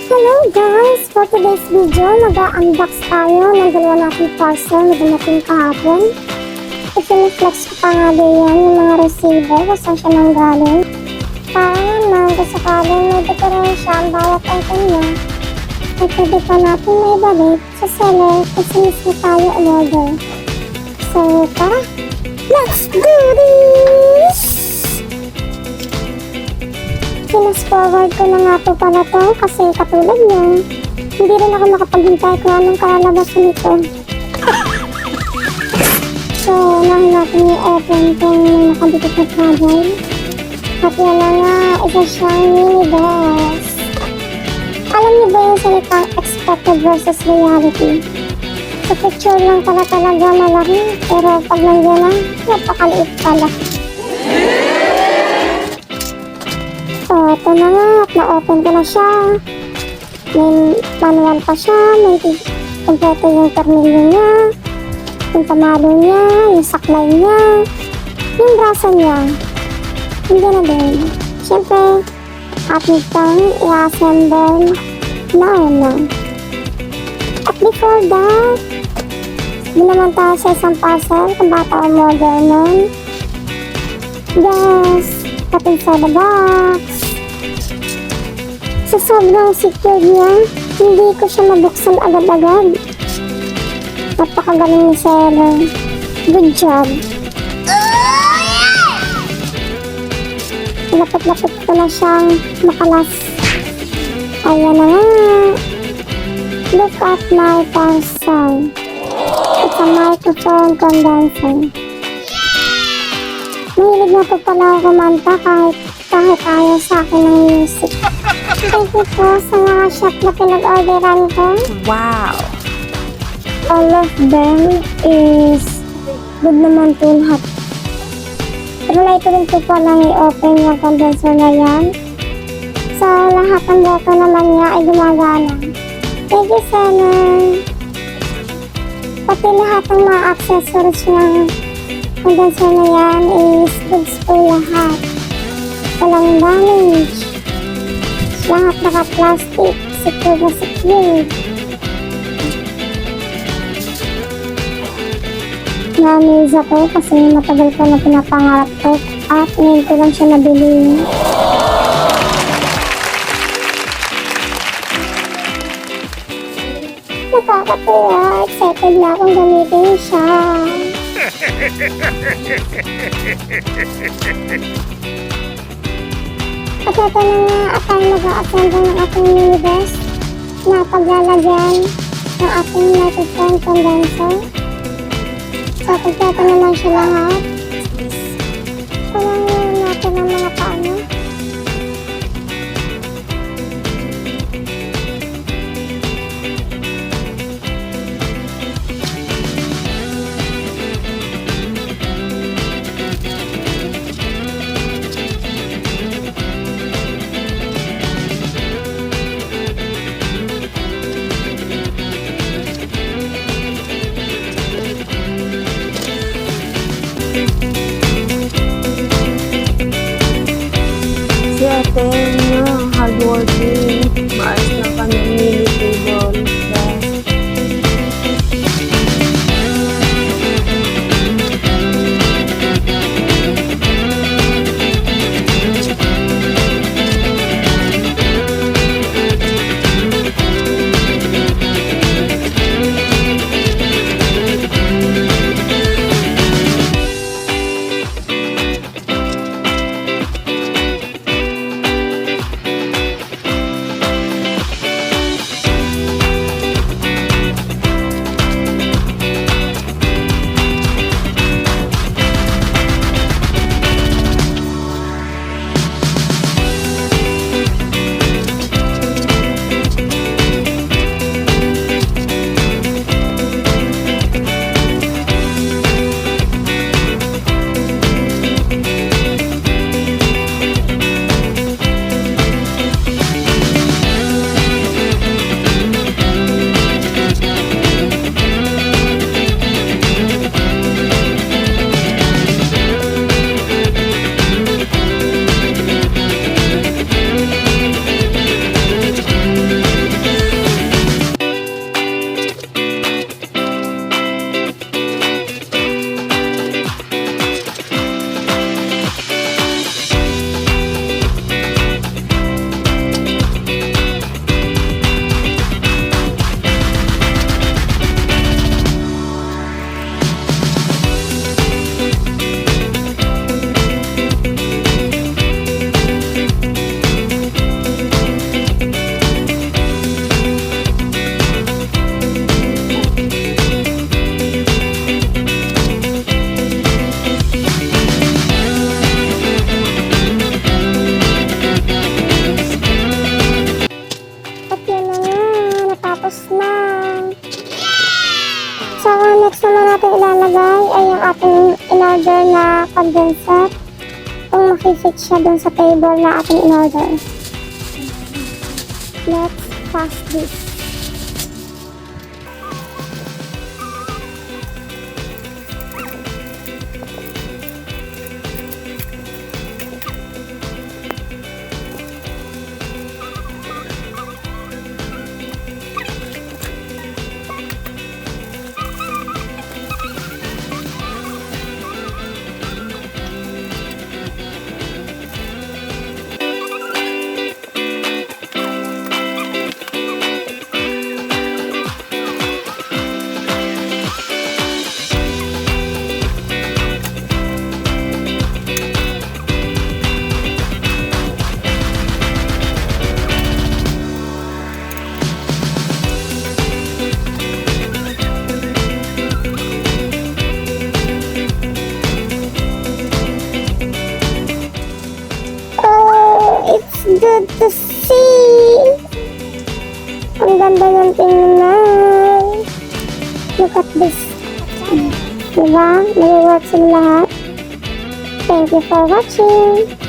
Hello guys! For today's video, mag-unbox tayo ng dalawa nating parcel na dumating kahapon. I-flex ko pa nga din yan yung mga receiver kung saan siya nanggaling. Para naman kung sakaling may diferensya ang bawat item niya, ay pwede pa natin may balik sa seller kung sinismo tayo umorder. So tara, let's do this! Pinas-forward ko na nga po pala to kasi katulad niya, hindi rin ako makapaghintay kung anong kalalabas nito. So, unahin natin i-open itong nakadikit na travel. At yan na nga, isa siyang mini dress. Alam niyo ba yung salitang expected versus reality? Sa picture lang pala talaga malaki, pero pag nandiyan na, napakaliit pala. So, ito na nga, at na-open ko na siya. May manual pa siya, may kompleto yung tornilyo niya, yung pamalo niya, yung saklay niya, yung braso niya. Hindi na din. Siyempre, atin itong i-assemble na una. At before that, naman tayo sa isang parcel kung baka umorder nun. Yes, put inside the box. Sa sobrang secure niya, hindi ko siya mabuksan agad-agad. Napakagaling ni seller. Good job. Lapit-lapit ko na siyang makalas. Ayan na nga. Look at my parcel. It's a microphone condenser. Mahilig na po pala ako kumanta kahit ayaw sa akin ng music. Thank you po sa mga shop na pinag-orderan ko. Wow! All of them is good naman po lahat. Pero ito rin po palang i-open yung condenser na yan. So, lahat ng boto naman niya ay gumagana. Thank you, seller. Pati lahat ng mga accessories ng condenser na yan is goods po lahat. Walang damage. Lahat naka-plastic. Secure na secure. Na-amaze ako kasi matagal ko na pinapangarap ko at ngayon ko lang siya nabili. Nakakatuwa. Excited na akong gamitin siya. At ito na nga at tayo mag-a-assemble ng ating mini dress na paglalagyan ng ating microphone condenser. So, kompleto naman siya lahat. Palayan natin ang mga paano. Si ate nyo, hardworking, maayos na kanyang mini table. yung ating in-order na condenser. Kung makifit siya dun sa table na ating in-order. Let's pass this. It's good to see. Ang ganda ng tingnan. Look at this. Diba? Nag-work sila lahat. Thank you for watching.